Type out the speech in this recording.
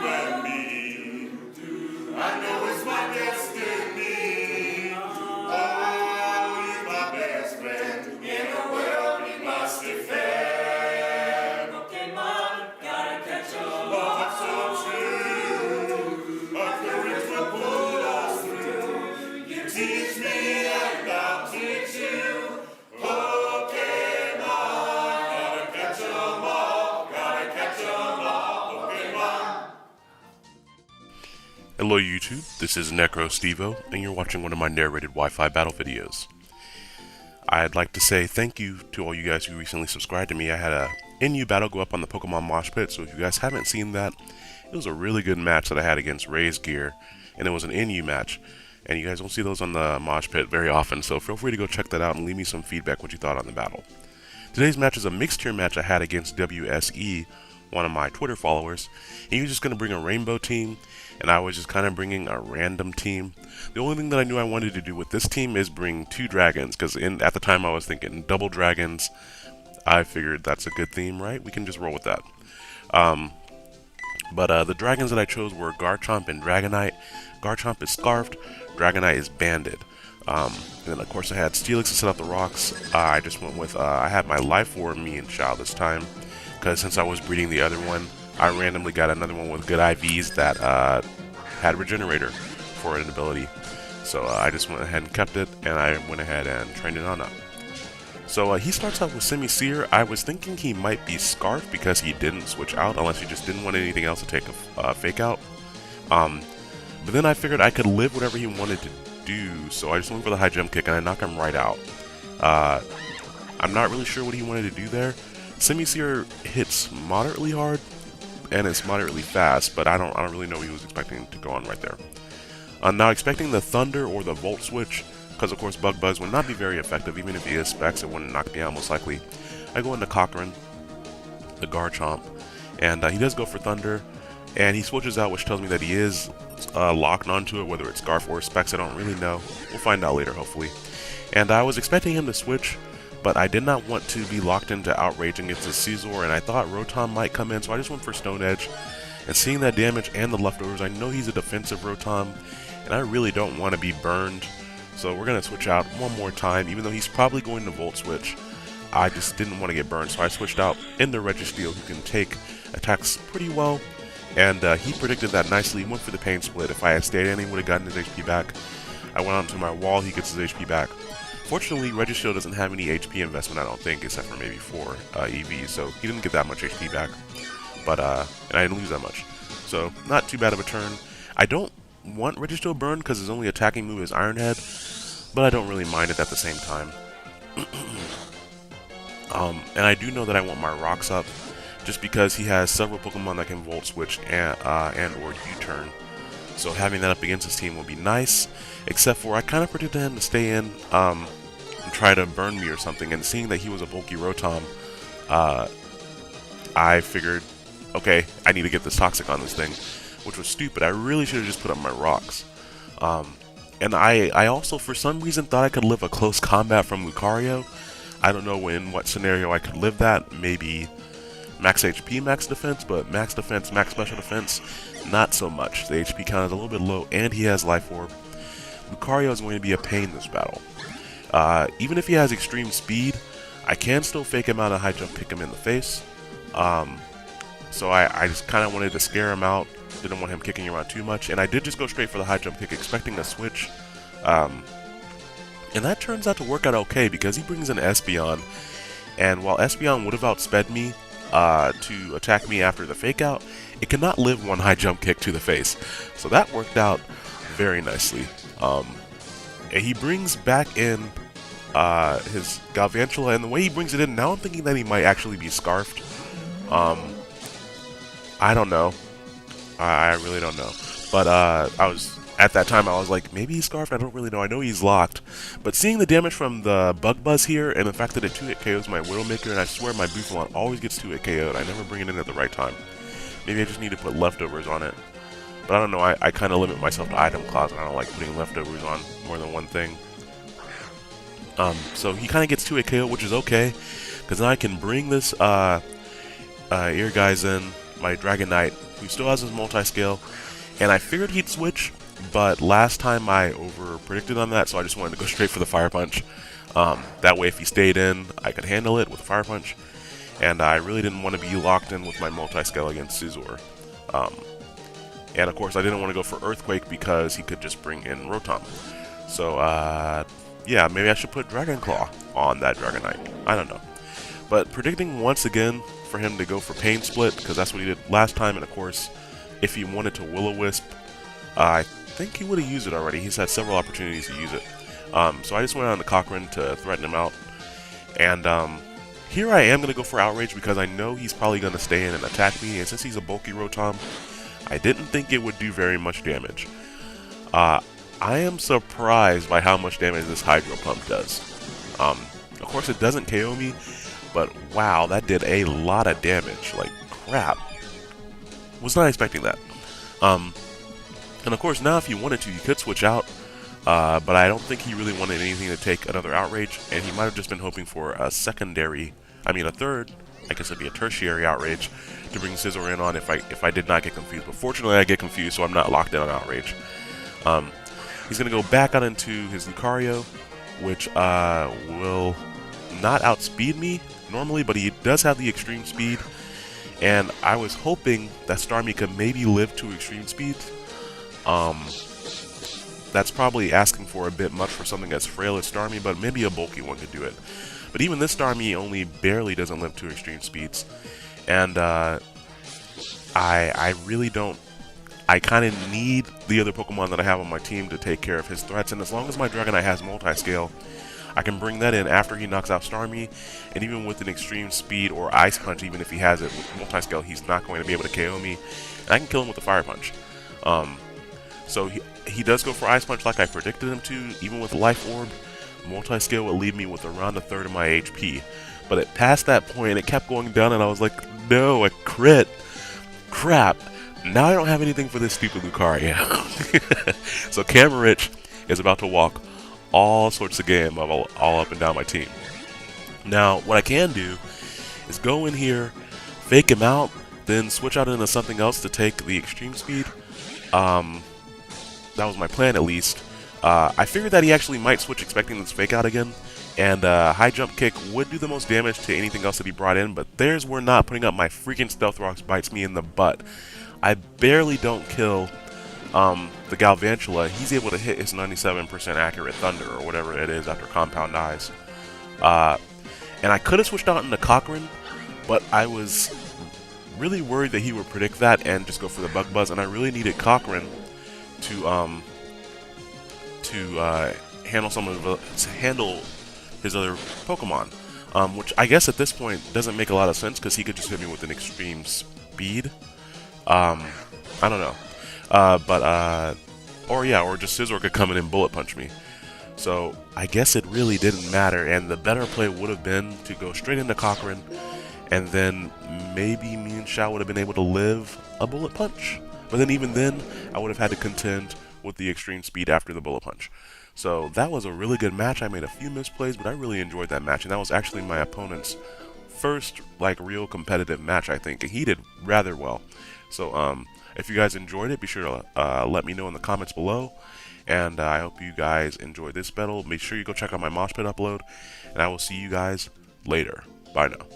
and me. I know it's my destiny. Oh, you're my best friend. In a world we must defend. Pokemon, gotta catch 'em. Love so true. A courage will pull us through. You teach me and I'll teach you. Pokemon, gotta catch 'em all. Gotta catch 'em all. Pokemon. Hello YouTube, this is Necrostevo, and you're watching one of my narrated Wi-Fi battle videos. I'd like to say thank you to all you guys who recently subscribed to me. I had a NU battle go up on the Pokemon Mosh Pit, so if you guys haven't seen that, it was a really good match that I had against Ray's Gear, and it was an NU match. And you guys don't see those on the Mosh Pit very often, so feel free to go check that out and leave me some feedback what you thought on the battle. Today's match is a Mixtier match I had against WSE, one of my Twitter followers. He was just going to bring a rainbow team, and I was just kind of bringing a random team. The only thing that I knew I wanted to do with this team is bring 2 dragons, because at the time I was thinking double dragons. I figured that's a good theme, right? We can just roll with that. But the dragons that I chose were Garchomp and Dragonite. Garchomp is Scarfed, Dragonite is Banded. And then of course I had Steelix to set up the rocks. I just went with, I had my Life Orb me and Shao this time, because since I was breeding the other one, I randomly got another one with good IVs that had Regenerator for an ability. So I just went ahead and kept it, and I went ahead and trained it on up. So he starts out with Semi-Seer. I was thinking he might be Scarf because he didn't switch out, unless he just didn't want anything else to take a Fake Out. But then I figured I could live whatever he wanted to do, so I just went for the high jump kick and I knocked him right out. I'm not really sure what he wanted to do there. Semi-Seer hits moderately hard, and it's moderately fast, but I don't really know what he was expecting to go on right there. Now expecting the Thunder or the Volt switch, because of course Bug Buzz would not be very effective, even if he is Specs, it wouldn't knock me out most likely. I go into Cochrane, the Garchomp, and he does go for Thunder, and he switches out, which tells me that he is locked onto it, whether it's Scarf or Specs, I don't really know. We'll find out later, hopefully. And I was expecting him to switch, but I did not want to be locked into Outrage against his Caesar, and I thought Rotom might come in, so I just went for Stone Edge. And seeing that damage and the leftovers, I know he's a defensive Rotom, and I really don't want to be burned. So we're going to switch out one more time, even though he's probably going to Volt Switch. I just didn't want to get burned, so I switched out into Registeel, who can take attacks pretty well. And he predicted that nicely. He went for the Pain Split. If I had stayed in, he would have gotten his HP back. I went onto my wall, he gets his HP back. Fortunately, Registeel doesn't have any HP investment, I don't think, except for maybe 4 EVs, so he didn't get that much HP back. But, and I didn't lose that much. So, not too bad of a turn. I don't want Registeel burned because his only attacking move is Iron Head, but I don't really mind it at the same time. And I do know that I want my rocks up, just because he has several Pokemon that can Volt Switch and or U-turn. So having that up against his team will be nice, except for I kind of predicted him to stay in and try to burn me or something, and seeing that he was a bulky Rotom, I figured, okay, I need to get this Toxic on this thing, which was stupid. I really should have just put up my rocks. And I also, for some reason, thought I could live a close combat from Lucario. I don't know in what scenario I could live that, maybe max HP, max defense, but max defense, max special defense, not so much. The HP count is a little bit low, and he has Life Orb. Lucario is going to be a pain this battle. Even if he has extreme speed, I can still fake him out and high jump kick him in the face. So I just kind of wanted to scare him out, didn't want him kicking around too much, and I did just go straight for the high jump kick, expecting a switch. And that turns out to work out okay, because he brings in Espeon, and while Espeon would have outsped me to attack me after the fake out, it cannot live one high jump kick to the face. So that worked out very nicely. And he brings back in his Galvantula, and the way he brings it in, now I'm thinking that he might actually be Scarfed. I don't know. I really don't know. But at that time I was like, maybe he's Scarfed, I don't really know. I know he's locked. But seeing the damage from the Bug Buzz here, and the fact that it 2-hit KOs my Widowmaker, and I swear my Buffalon always gets 2-hit KO'd, I never bring it in at the right time. Maybe I just need to put leftovers on it. But I don't know, I kind of limit myself to item closet. I don't like putting leftovers on more than one thing. So he kind of gets 2-hit KO, which is okay, because now I can bring this Ear Guys in, my Dragon Knight, who still has his multi-scale, and I figured he'd switch, but last time I over-predicted on that, so I just wanted to go straight for the Fire Punch. That way if he stayed in, I could handle it with a Fire Punch, and I really didn't want to be locked in with my multi-scale against Scizor. And of course I didn't want to go for Earthquake because he could just bring in Rotom. So, yeah, maybe I should put Dragon Claw on that Dragonite. I don't know. But predicting once again for him to go for Pain Split, because that's what he did last time, and of course, if he wanted to Will-O-Wisp, I think he would have used it already. He's had several opportunities to use it. So I just went on to Cochrane to threaten him out. And here I am going to go for Outrage because I know he's probably going to stay in and attack me, and since he's a bulky Rotom, I didn't think it would do very much damage. I am surprised by how much damage this Hydro Pump does. Of course it doesn't KO me, but wow, that did a lot of damage. Like, crap. Was not expecting that. And of course now if you wanted to, you could switch out, but I don't think he really wanted anything to take another Outrage, and he might have just been hoping for a third, I guess it'd be a tertiary Outrage to bring Scizor in on if I did not get confused. But fortunately I get confused, so I'm not locked in on Outrage. He's going to go back on into his Lucario, which will not outspeed me normally, but he does have the extreme speed, and I was hoping that Starmie could maybe live to extreme speed. That's probably asking for a bit much for something as frail as Starmie, but maybe a bulky one could do it. But even this Starmie only barely doesn't live to extreme speeds, and I really don't. I kind of need the other Pokemon that I have on my team to take care of his threats, and as long as my Dragonite has multi-scale, I can bring that in after he knocks out Starmie, and even with an extreme speed or Ice Punch, even if he has it with multi-scale, he's not going to be able to KO me, and I can kill him with a Fire Punch. So he does go for Ice Punch like I predicted him to. Even with Life Orb, multi-scale would leave me with around a third of my HP, but it past that point, it kept going down, and I was like, no, a crit, crap. Now I don't have anything for this stupid Lucario. So Camerich is about to walk all sorts of game all up and down my team. Now, what I can do is go in here, fake him out, then switch out into something else to take the extreme speed. That was my plan, at least. I figured that he actually might switch expecting this fake out again, and High Jump Kick would do the most damage to anything else that he brought in, but there's where not putting up my freaking Stealth Rocks bites me in the butt. I barely don't kill the Galvantula. He's able to hit his 97% accurate Thunder, or whatever it is, after Compound Eyes. And I could have switched out into Cochrane, but I was really worried that he would predict that and just go for the Bug Buzz, and I really needed Cochrane to handle his other Pokemon, which I guess at this point doesn't make a lot of sense because he could just hit me with an extreme speed. I don't know, or just Scizor could come in and Bullet Punch me. So I guess it really didn't matter, and the better play would have been to go straight into Cochrane, and then maybe me and Shao would have been able to live a Bullet Punch. But then even then, I would have had to contend with the extreme speed after the Bullet Punch. So that was a really good match. I made a few misplays, but I really enjoyed that match, and that was actually my opponent's first real competitive match, I think, and he did rather well. So if you guys enjoyed it, be sure to let me know in the comments below, and I hope you guys enjoyed this battle. Make sure you go check out my Mosh Pit upload, and I will see you guys later. Bye now.